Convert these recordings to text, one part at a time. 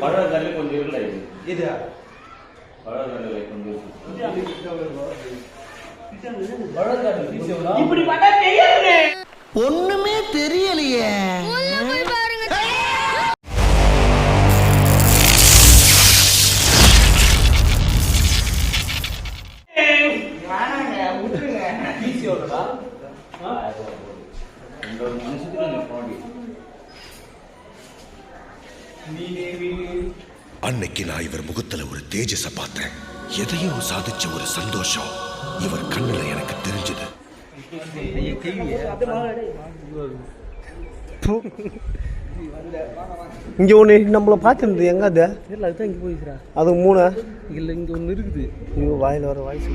பழக்கல்ல கொஞ்சம் இருக்குல்ல இது பழக்கல்ல கொஞ்சம் இப்படி பார்த்தா தெரியாது ஒண்ணுமே தெரியலையே. அன்னைக்கு நான் இவர் முகத்துல ஒரு தேஜஸ பார்த்தேன். எதையோ சாதிச்ச ஒரு சந்தோஷம் இவர் கண்ணுல எனக்கு தெரிஞ்சது. இங்க ஒண்ணு நம்மள பாத்துருந்தது எங்க அது இல்ல அதுதான் இங்க போயிடுறா. அது 3 இல்ல இங்க ஒண்ணு இருக்குது. ஐயோ வாயில வர வாய்ஸ்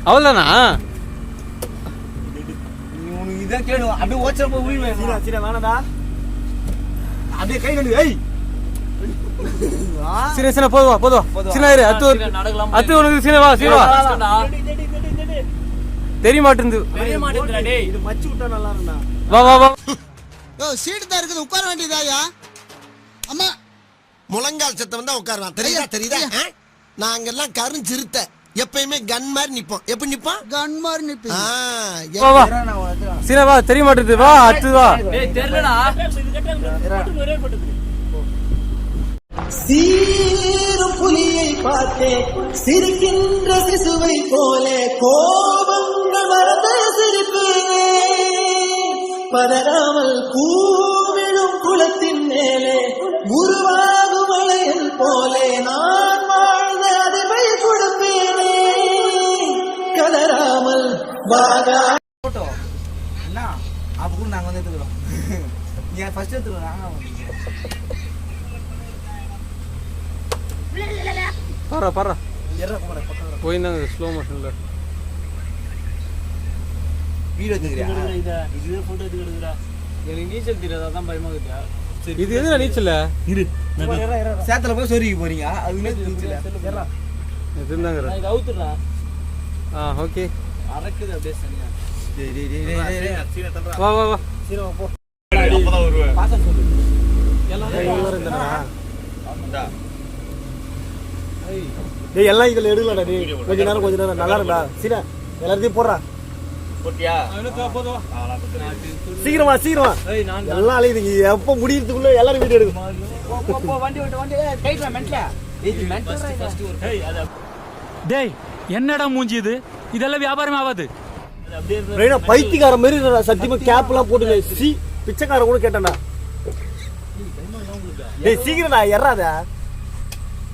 அவ்வளவுதானா? இதான் கேடு அப்படியே ஓச்சறப்ப உயிர் சீனா வேணாடா அப்படியே கை நடு ஏய் சீனா சீனா போதுவா சீனா இரு அத்து உனக்கு சீனா வா தெரிய மாட்டேங்குது டேய் இது மச்சி விட்டா நல்லா இருக்குடா வா ஓ சீட் தான் இருக்குது உட்கார வேண்டியதாயா அம்மா முழங்கால் சத்தம் தான் உட்காருவான். தெரியுதா நாங்கெல்லாம் கருஞ்சிருத்த எப்பயுமே கன் மாதிரி நிப்போம். எப்படி நிப்போம்? கன் மாதிரி நிப்பி. வா சீனா வா தெரிய மாட்டேங்குது வா அத்து வா தெரியலடா சீரும் புலியை பார்த்தே சிரிக்கின்ற சிசுவை போலே கோபங்கள் மறந்து சிரிப்பேனே பதறாமல் பூவிழும் குளத்தின் மேலே உருவாகும் மலையில் போலே நான் வாழ்ந்த அதிர்வை கொடுப்பேனே கதறாமல் வாகா என்ன அப்ப கூட நாங்க வந்து எடுத்துக்கிறோம். நீ ஃபர்ஸ்ட் எடுத்துக்கிறோம். பாரா போயிருந்தாங்க ஸ்லோ மோஷன்ல வீடியோ எடுத்துக்கிறியா? இதுவே போட்டோ எடுத்துக்கிறா. எனக்கு நீச்சல் தெரியாது அதான் பயமா இருக்கு. இது எதுல நீச்சல் இரு சேத்துல போய் சொருகி போறீங்க அதுமே நீச்சல் இருந்தாங்க நான் இத அவுத்துறா. ஓகே அரக்குது அப்படியே சனியா. வா சீனா போ அப்பதான் வருவேன். பாசம் சொல்லு டேய் எல்லாம் இதுல எடுக்கலடா டேய் கொஞ்ச நேரம் நல்லா இருக்குடா சீனா எல்லாத்தையும் போடுறா போட்டியா? சீக்கிரமா ஏய் நான் எல்லாம் அலையுதுங்க எப்ப முடியறதுக்குள்ள எல்லாரும் வீடியோ எடுக்கும் போ வண்டி கைட்ல மென்ட்ல இது மென்ட்ல ஃபர்ஸ்ட் ஒரு ஏய் அத டேய் என்னடா மூஞ்சி இது இதெல்லாம் வியாபாரம் ஆகாது. ரெய்னா பைத்தியக்கார மாதிரி இருக்கடா சத்தியமா கேப் எல்லாம் போட்டு சி பிச்சைக்கார கூட கேட்டேன்டா. டேய் சீக்கிரம்டா எறாத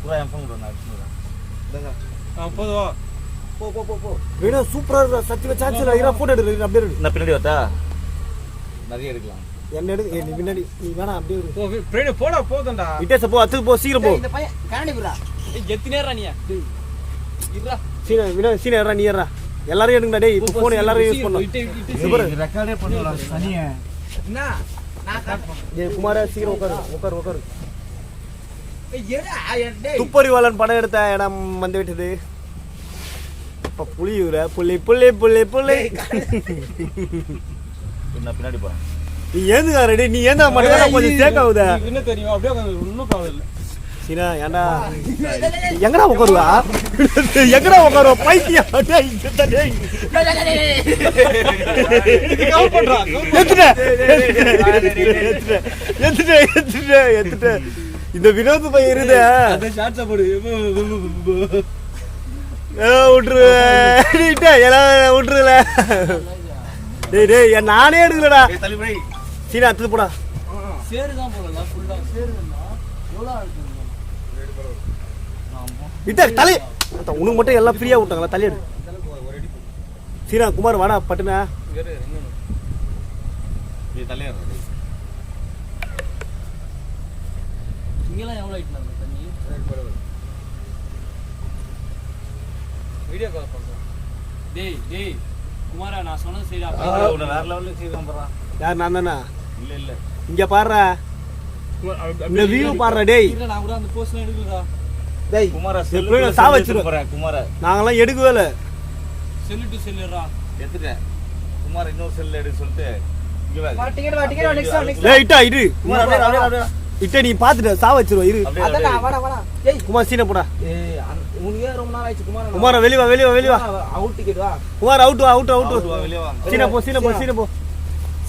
பூரா என் ஃபோன் பண்ணா போதுவா போ ரெய்னா சூப்பரா இருக்கா சத்தியமா சான்ஸ் இல்ல இரா போட்டோ எடு அப்படியே எடு. நான் பின்னாடி வரதா நிறைய எடுக்கலாம். என்ன எடு நீ பின்னாடி நீ வேணா அப்படியே எடு. போ பிரேட போடா போதண்டா விட்டேஸ் போ அத்து போ சீக்கிரம் போ. இந்த பையன் காணி புரா எத்தி நேரா நீ இருடா சீனா ஏறா நீ ஏறா எல்லாரும் எடுங்கடா டேய் இப்போ போன் எல்லாரும் யூஸ் பண்ணு. ரெக்கார்டே பண்ணலாம் சனியே. என்ன நான் டேய் குமாரா சீக்கிரம் உட்காரு. துப்பறிவாளன் படம் எடுத்த இடம் வந்து விட்டது. இப்ப புலியூர புள்ளி பின்னாடி போறேன். நீ ஏந்துக்கா ரெடி நீ ஏந்தா மட்டும் கொஞ்சம் சேக் ஆகுதா என்ன தெரியும் அப்படியே ஒன்னும் கவலை இல்லை. சீனா ஏண்டா எங்கடா உட்காருவா பைத்தியா இந்த வினோத் பையன் இருந்த விட்டுருவேன் எல்லாம் விட்டுருல. டேய் நானே எடுக்கலடா. சீனா எடுத்து போடா. சேருதான் போல ஃபுல்லா சேருன்னா எவ்வளோ இருக்கு இத தலை உனக்கு மட்டும் எல்லாம் ஃப்ரீயா விட்டாங்களா? தலை எடு. சீனா குமார் வாடா பட்டுனா. இங்கெல்லாம் எவ்வளோ ஆயிட்டு தண்ணி வீடியோ கால் பண்ணுறேன். டேய் குமாரா நான் சொன்னது சரி. வேற லெவலில் சீக்கிரம் போடுறான். யார் நான் தானா? இல்லை இங்க பாடுறா இந்த வியூ பாடுறா. டேய் நான் கூட அந்த போஸ்ட்லாம் எடுக்கலடா. டேய் குமாரா செல்லு சா வச்சிருக்கேன். குமாரா நாங்கலாம் எடுக்கவே இல்ல. செல்லு டு செல்லுடா எடுத்துக்க. குமார் இன்னொரு செல்ல எடுக்க சொல்லிட்டு இங்க வா. டிக்கெட் நெக்ஸ்ட் டேய் இட்டா இரு. குமார் அப்படியே இட்ட நீ பாத்துட்ட சா வச்சிருவா இரு. அதடா வாடா. ஏய் குமார் சீன போடா. ஏய் உனக்கு ரொம்ப நாள் ஆயிச்சு குமார். குமார் வெளிய வா. அவுட் டிக்கெட் வா. குமார் அவுட் வெளிய வா. சீன போ.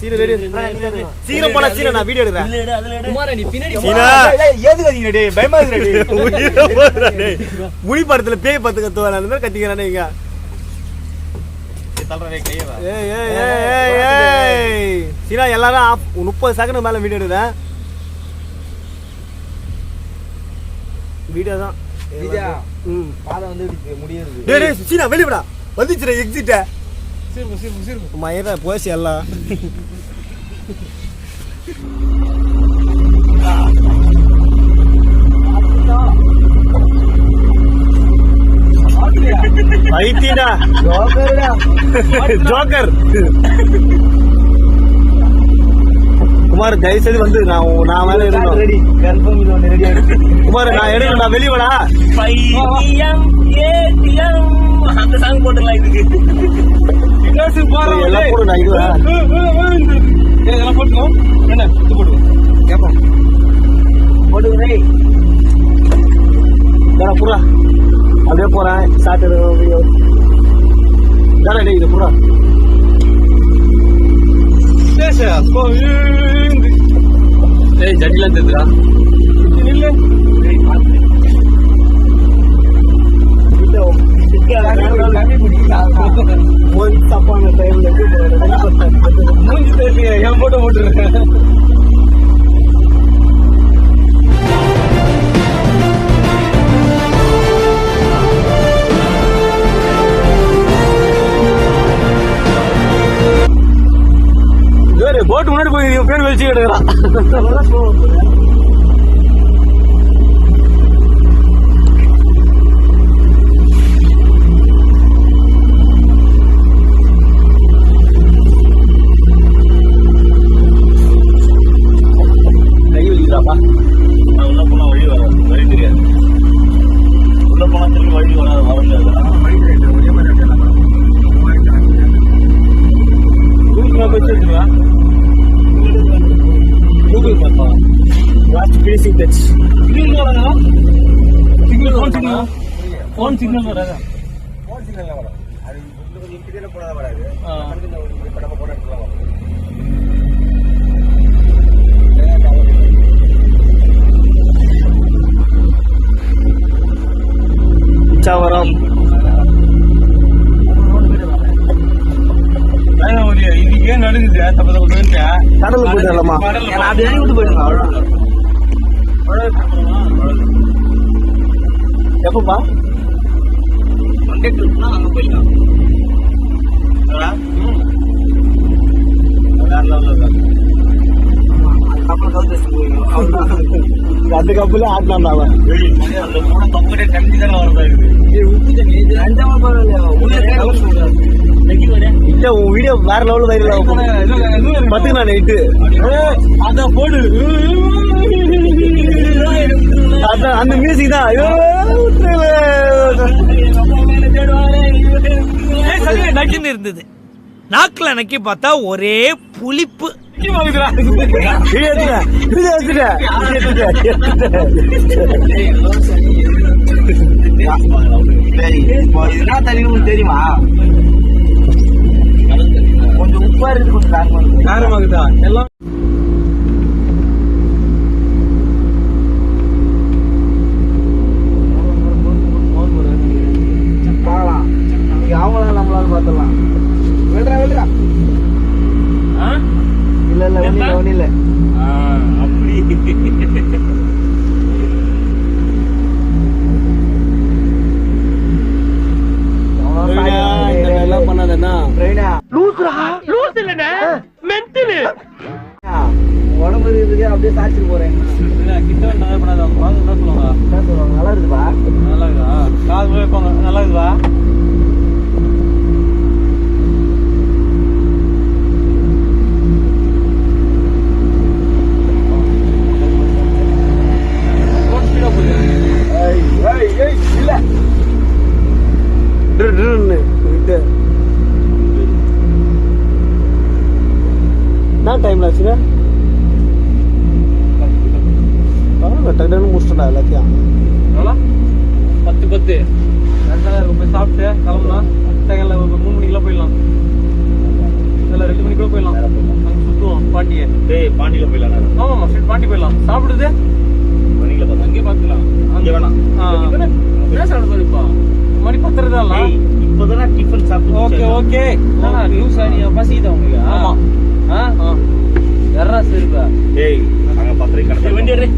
சீன ரெடி. சீக்கிரம் போடா சீன நான் வீடியோ எடுறேன். இல்ல அதுல எடு. குமார் நீ பின்னாடி சீனா ஏதுக்கு டேய் பயமா இருக்குடா டேய். முடி படத்துல பேய் பத்து கத்துவாங்க அந்த மாதிரி கத்திக்கறானே இங்க. தல்றே கைய வா. ஏய் சீனா எல்லாரும் 30 செகண்ட் மேல வீடியோ எடுறேன். வீடியோ தான் விஜயா பாத வந்து முடியுது. டேய் சீனா வெளிய வாடா. வந்துச்சுடா எக்ஸிட். சீர்பு மயரா போய் எல்லாம் ஐடிடா ஜோக்கர். குமார் தயவுசெய்து வந்து நான் மேல இருக்கணும். ரெடி கன்ஃபார்ம் இது வந்து ரெடியா இருக்கு. குமார் நான் எடுக்கணும். நான் வெளிய வாடா. பையம் ஏடிஎம் அந்த சாங் போட்டுலாம் இதுக்கு. கிளாஸ் போறோம் எல்லாம் போடு. நான் இதுவா இதெல்லாம் போட்டுக்கோ. என்ன இது போடு கேப்போம் போடு. டேய் டேய் புறா அப்படியே போறேன். சாட்டர் வீடியோ டேய் டேய் இது புறா பேச போ. ஏய் ஜட்டிலாம் தெரியுதா? இல்ல டேய் பாத்து தப்பான டைம்ல மூஞ்சி தெரியல. என் போட்டோ போட்டுருக்கேன். போட்டு முன்னாடி போய் பேர் வெளிச்சு எடுக்கிறான். உள்ள போனா வழி வராது. வழி தெரியாது. உள்ள போனா திரும்பி வழி வராது. கூகுள் மேப்பா லாஸ்ட் பேசிக் டச் சிக்னல் வராதா? ஃபோன் சிக்னல் வராதா? ஃபோன் சிக்னல்ல வரும். அது கொஞ்சம் இன்டீரியர்ல போடாத வராது. இப்ப நம்ம போட இடத்துல வரும். சாவரம் இன்னைக்கே நடுங்குது. கடலுக்கு போயிடலாமா? அப்படியே விட்டு போயிடுங்க. எப்பப்பா மண்டே ட்ரிப்னா அங்க போயிடலாம். அந்த கப்பல ஆட்டினா அவன் இல்ல உன் வீடியோ வேற லெவல் வைரல் ஆகும். பத்துக்கு நான் நைட்டு அதான் போடு. அதான் அந்த மியூசிக் தான். நச்சுன்னு இருந்தது. நாக்குல நக்கி பார்த்தா ஒரே புளிப்பு. தெரியுமா? கொஞ்சம் உப்பா இருக்கு. கொஞ்சம் காரமாகுதா எல்லாம். என்ன டைம்ல ஆச்சுங்க டக்குன்னு முடிச்சுட்டா எல்லாத்தையும் 10 போய் சாப்பிட்டு கிளம்பலாம். சாயங்கால 3 மணிக்கெல்லாம் போயிடலாம். இல்லை 2 மணிக்குள்ள போயிடலாம். அங்கே சுற்றுவோம் பாண்டியை. பாண்டியில போயிடலாம். ஆமாம்மா ஸ்ட்ரெயிட் பாண்டி போயிடலாம். சாப்பிடுது அங்கேயே பார்த்துக்கலாம். அங்கே வேணாம். என்ன சாப்பிடுறது இப்போ மணி 10 தான். இப்போதான் டிஃபன் சாப்பிட்டு. Okay okay. நியூஸ் பசிக்குதா உங்களுக்கு? ஆமா. யாரா சரிப்பா? ஏய் அங்க 10 கடை வண்டி எடுறே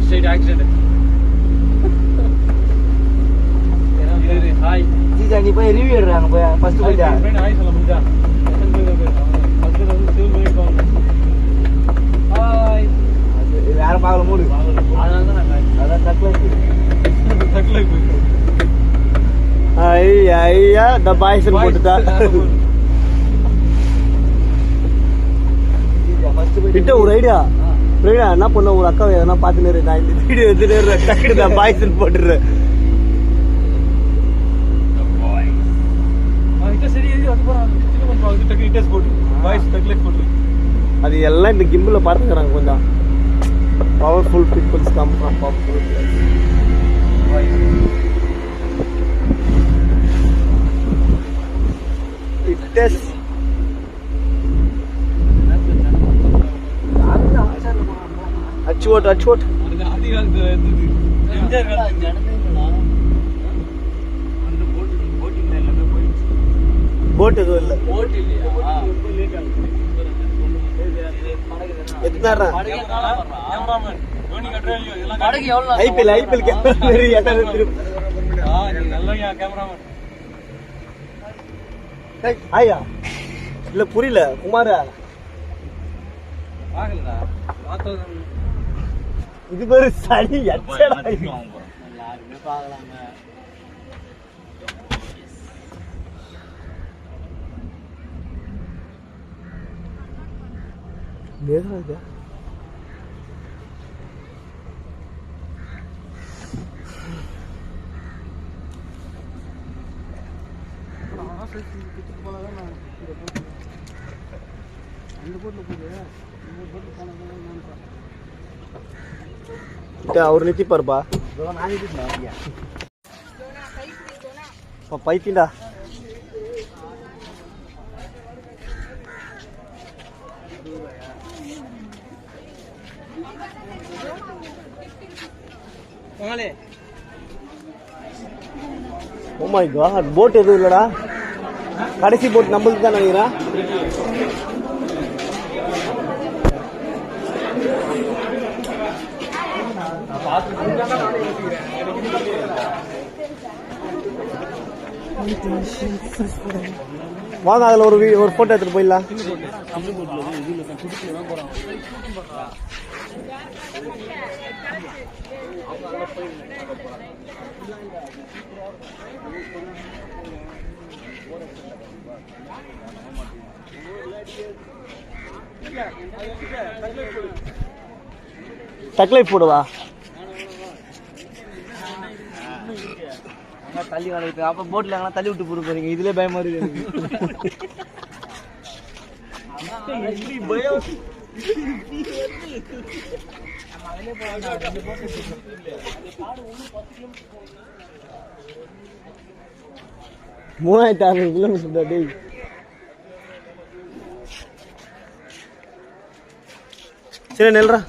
ஸ்ட்ரெயிட் ஆக்சிடென்ட். ஹாய் ஜீஜா நீ போய் ரிவ்யூ எடுறாங்க போய் ஃபர்ஸ்ட் போய்டா. ஹாய் சொல்ல முடிஞ்சா? ஃபர்ஸ்ட் வந்து சேவ் பண்ணிடுவாங்க. ஹாய் அது வேற பாக்கல மூடு. அதனால தான் அதான் தக்ல ஐயா த பாய்ஸ் போட்டுட்டா. கிட்ட ஒரு ஐடியா என்ன பண்ண, ஒரு அக்கா எதனா பாத்துன்னு நான் இந்த வீடியோ எடுத்துட்டு டக்குனு நான் பாய்ஸ் போட்டுறேன். சரி அது எல்லாம் இந்த கிம்பிள பார்த்துக்கிறாங்க. கொஞ்சம் powerful peoples come from powerful இட்டஸ். அச்சுவோட் போட் எதுவும் இல்லை. ஐபிஎல் ஐயா இல்ல புரியல குமாரா. இது ஒரு சரி அவர் நித்திப்பாருப்பா. பைத்தியண்டா. ஓ மை காட், போட் எதுவும் இல்லடா. கடைசி போட் நம்மளுக்கு தான் நினைக்கிறேன். வாங்க அதுல ஒரு போட்டோ எடுத்துட்டு போயிடலாம். தக்லைஃப் போடுவா தள்ளி வளர்த்து அப்ப போட்ல எங்கன்னா தள்ளி விட்டு போறீங்க. இதுல பயமா இருக்கு. மூவாயிரத்தி 600 கிலோமீட்டர் டேய். சரி நெல்றா.